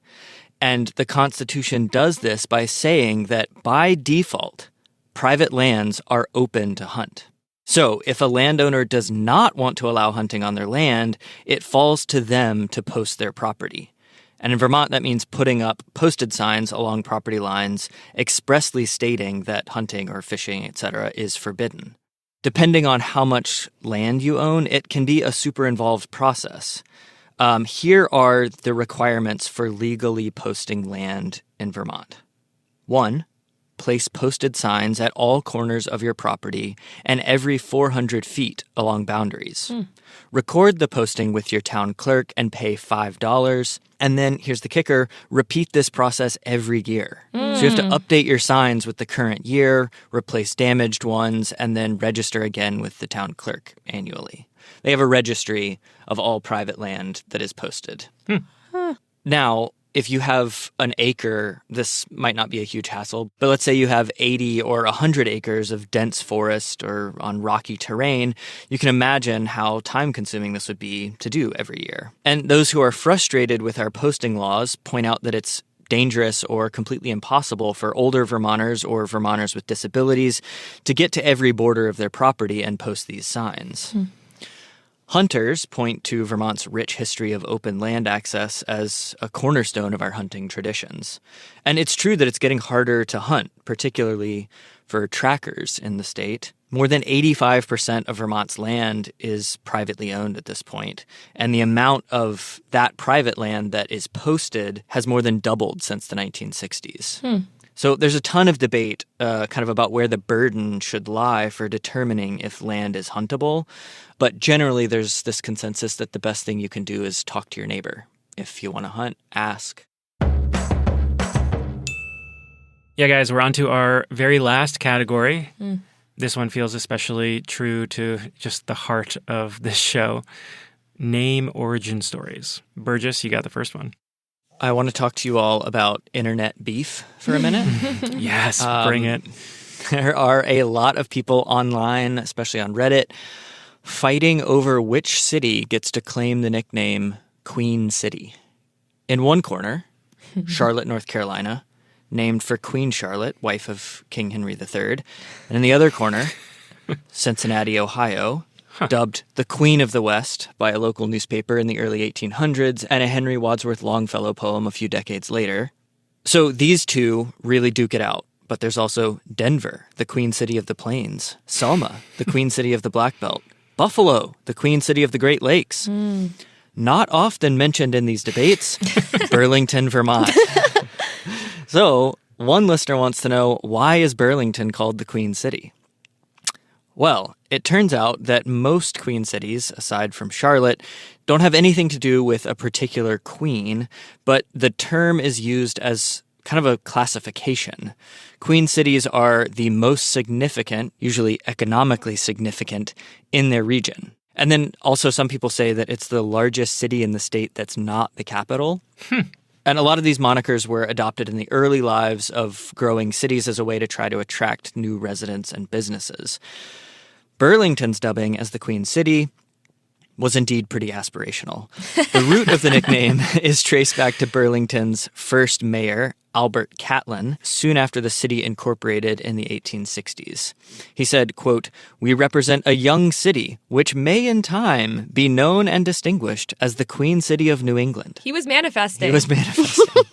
And the Constitution does this by saying that by default, private lands are open to hunt. So if a landowner does not want to allow hunting on their land, it falls to them to post their property. And in Vermont, that means putting up posted signs along property lines expressly stating that hunting or fishing, etc., is forbidden. Depending on how much land you own, it can be a super involved process. Here are the requirements for legally posting land in Vermont. 1. Place posted signs at all corners of your property and every 400 feet along boundaries. Record the posting with your town clerk and pay $5. And then, here's the kicker, repeat this process every year. So you have to update your signs with the current year, replace damaged ones, and then register again with the town clerk annually. They have a registry of all private land that is posted. Now, if you have an acre, this might not be a huge hassle, but let's say you have 80 or 100 acres of dense forest or on rocky terrain, you can imagine how time-consuming this would be to do every year. And those who are frustrated with our posting laws point out that it's dangerous or completely impossible for older Vermonters or Vermonters with disabilities to get to every border of their property and post these signs. Hunters point to Vermont's rich history of open land access as a cornerstone of our hunting traditions. And it's true that it's getting harder to hunt, particularly for trackers in the state. More than 85% of Vermont's land is privately owned at this point, and the amount of that private land that is posted has more than doubled since the 1960s. So there's a ton of debate kind of about where the burden should lie for determining if land is huntable. But generally, there's this consensus that the best thing you can do is talk to your neighbor. If you want to hunt, ask. Yeah, guys, we're on to our very last category. This one feels especially true to just the heart of this show. Name origin stories. Burgess, you got the first one. I want to talk to you all about internet beef for a minute. Yes, bring it. There are a lot of people online, especially on Reddit, fighting over which city gets to claim the nickname Queen City. In one corner, Charlotte, North Carolina, named for Queen Charlotte, wife of King Henry III. And in the other corner, Cincinnati, Ohio, dubbed the Queen of the West by a local newspaper in the early 1800s and a Henry Wadsworth Longfellow poem a few decades later. So these two really duke it out. But there's also Denver, the Queen City of the Plains, Selma, the Queen City of the Black Belt, Buffalo, the Queen City of the Great Lakes. Not often mentioned in these debates, Burlington, Vermont. So one listener wants to know, why is Burlington called the Queen City? Well, it turns out that most queen cities, aside from Charlotte, don't have anything to do with a particular queen, but the term is used as kind of a classification. Queen cities are the most significant, usually economically significant, in their region. And then also some people say that it's the largest city in the state that's not the capital. And a lot of these monikers were adopted in the early lives of growing cities as a way to try to attract new residents and businesses. Burlington's dubbing as the Queen City was indeed pretty aspirational. The root of the nickname is traced back to Burlington's first mayor, Albert Catlin, soon after the city incorporated in the 1860s. He said, quote, "We represent a young city, which may in time be known and distinguished as the Queen City of New England." He was manifesting. He was manifesting.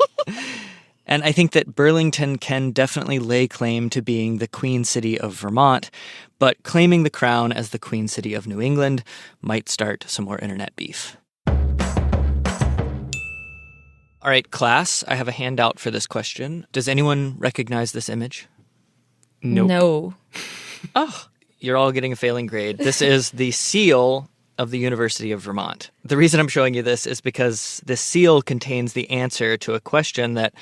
And I think that Burlington can definitely lay claim to being the Queen City of Vermont, but claiming the crown as the Queen City of New England might start some more internet beef. All right, class, I have a handout for this question. Does anyone recognize this image? Nope. No. Oh, you're all getting a failing grade. This is the seal of the University of Vermont. The reason I'm showing you this is because this seal contains the answer to a question that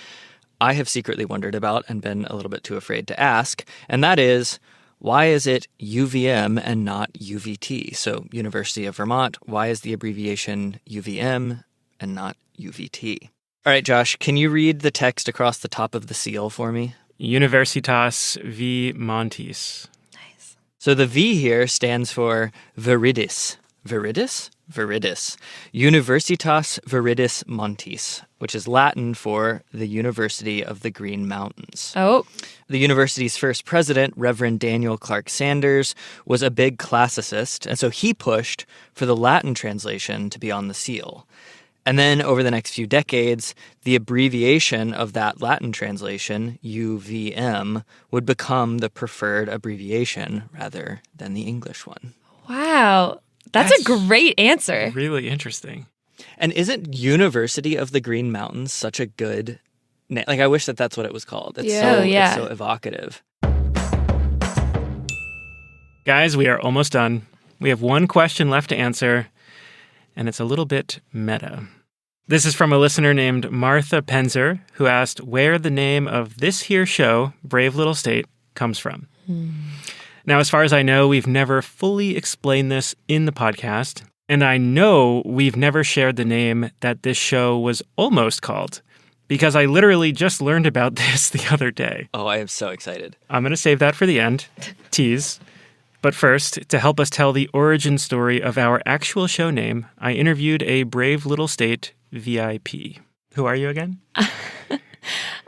I have secretly wondered about and been a little bit too afraid to ask, and that is, why is it UVM and not UVT? So, University of Vermont, why is the abbreviation UVM and not UVT? All right, Josh, can you read the text across the top of the seal for me? Universitas V Montis. Nice. So the V here stands for Viridis. Viridis? Viridis. Universitas Viridis Montis, which is Latin for the University of the Green Mountains. Oh. The university's first president, Reverend Daniel Clark Sanders, was a big classicist, and so he pushed for the Latin translation to be on the seal. And then over the next few decades, the abbreviation of that Latin translation, UVM, would become the preferred abbreviation rather than the English one. Wow. That's a great answer. Really interesting. And isn't University of the Green Mountains such a good name? Like, I wish that that's what it was called. It's it's so evocative. Guys, we are almost done. We have one question left to answer, and it's a little bit meta. This is from a listener named Martha Penzer, who asked where the name of this here show, Brave Little State, comes from. Now, as far as I know, we've never fully explained this in the podcast, and I know we've never shared the name that this show was almost called, because I literally just learned about this the other day. Oh, I am so excited. I'm going to save that for the end. Tease. But first, to help us tell the origin story of our actual show name, I interviewed a Brave Little State VIP. Who are you again?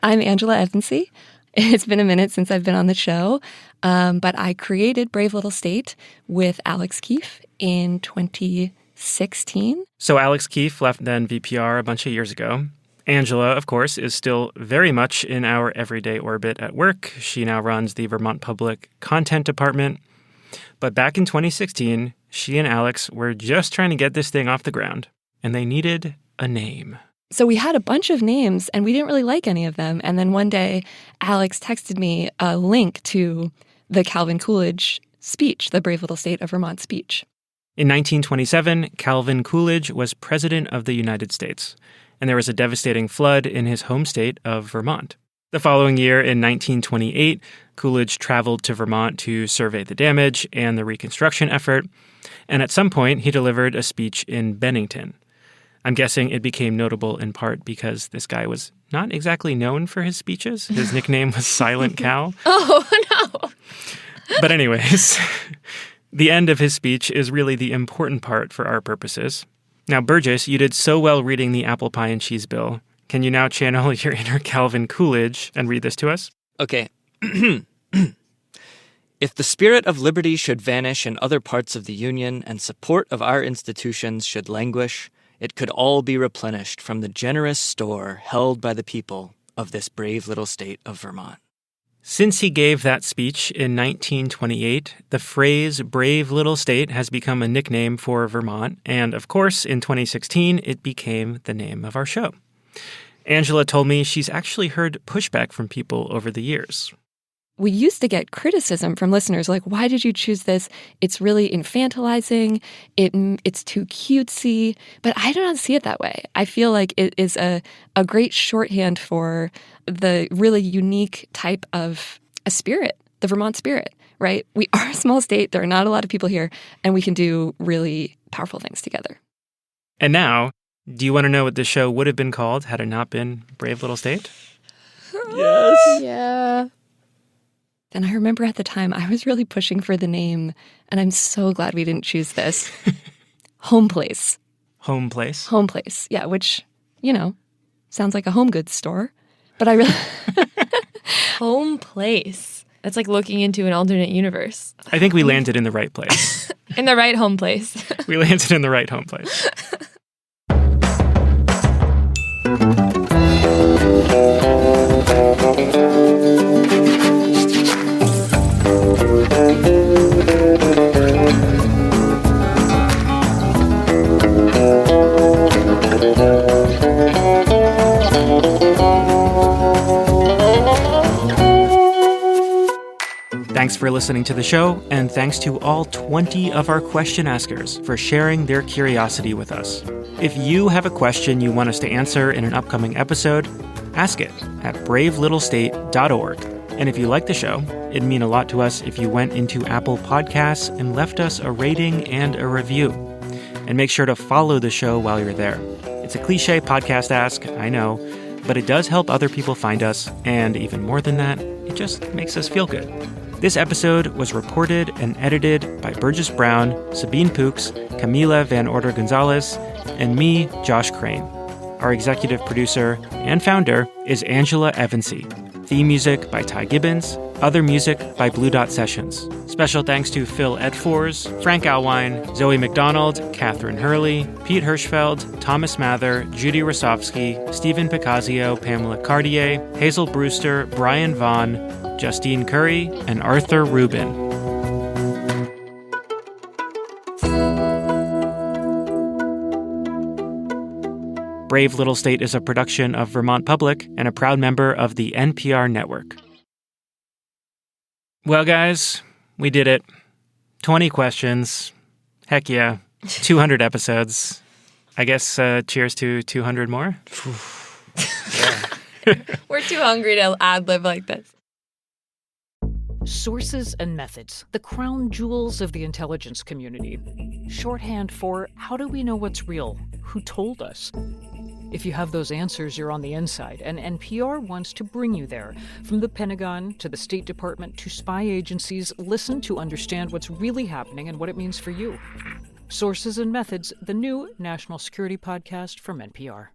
I'm Angela Evansy. It's been a minute since I've been on the show, but I created Brave Little State with Alex Keefe in 2016. So Alex Keefe left then VPR a bunch of years ago. Angela, of course, is still very much in our everyday orbit at work. She now runs the Vermont Public Content Department. But back in 2016, she and Alex were just trying to get this thing off the ground, and they needed a name. So we had a bunch of names, and we didn't really like any of them. And then one day, Alex texted me a link to the Calvin Coolidge speech, the Brave Little State of Vermont speech. In 1927, Calvin Coolidge was president of the United States, and there was a devastating flood in his home state of Vermont. The following year, in 1928, Coolidge traveled to Vermont to survey the damage and the reconstruction effort, and at some point, he delivered a speech in Bennington. I'm guessing it became notable in part because this guy was not exactly known for his speeches. His nickname was Silent Cal. Oh, no. But anyways, the end of his speech is really the important part for our purposes. Now, Burgess, you did so well reading the apple pie and cheese bill. Can you now channel your inner Calvin Coolidge and read this to us? Okay. If the spirit of liberty should vanish in other parts of the Union and support of our institutions should languish, it could all be replenished from the generous store held by the people of this brave little state of Vermont. Since he gave that speech in 1928, the phrase brave little state has become a nickname for Vermont, and of course, in 2016, it became the name of our show. Angela told me she's actually heard pushback from people over the years. we used to get criticism from listeners like, why did you choose this? It's really infantilizing. It's too cutesy. But I do not see it that way. I feel like it is a great shorthand for the really unique type of a spirit, the Vermont spirit, right? We are a small state. There are not a lot of people here, and we can do really powerful things together. And now, do you want to know what the show would have been called had it not been Brave Little State? Yes. Yeah. And I remember at the time I was really pushing for the name, and I'm so glad we didn't choose this. Home Place. Home Place? Home Place, yeah, which, sounds like a home goods store. But I really... Home Place. That's like looking into an alternate universe. I think we landed in the right place. In the right home place. We landed in the right home place. Thanks for listening to the show, and thanks to all 20 of our question askers for sharing their curiosity with us. If you have a question you want us to answer in an upcoming episode, ask it at bravelittlestate.org. And if you like the show, it'd mean a lot to us if you went into Apple Podcasts and left us a rating and a review. And make sure to follow the show while you're there. It's a cliche podcast ask, I know, but it does help other people find us, and even more than that, it just makes us feel good. This episode was reported and edited by Burgess Brown, Sabine Pooks, Camila Van Order Gonzalez, and me, Josh Crane. Our executive producer and founder is Angela Evansy. Theme music by Ty Gibbons. Other music by Blue Dot Sessions. Special thanks to Phil Edfors, Frank Alwine, Zoe McDonald, Catherine Hurley, Pete Hirschfeld, Thomas Mather, Judy Rosovsky, Stephen Picazio, Pamela Cartier, Hazel Brewster, Brian Vaughan, Justine Curry, and Arthur Ruben. Brave Little State is a production of Vermont Public and a proud member of the NPR Network. Well, guys, we did it. 20 questions. Heck yeah. 200 episodes. I guess cheers to 200 more. We're too hungry to ad-lib like this. Sources and methods, the crown jewels of the intelligence community. Shorthand for how do we know what's real? Who told us? If you have those answers, you're on the inside, and NPR wants to bring you there. From the Pentagon to the State Department to spy agencies, listen to understand what's really happening and what it means for you. Sources and Methods, the new national security podcast from NPR.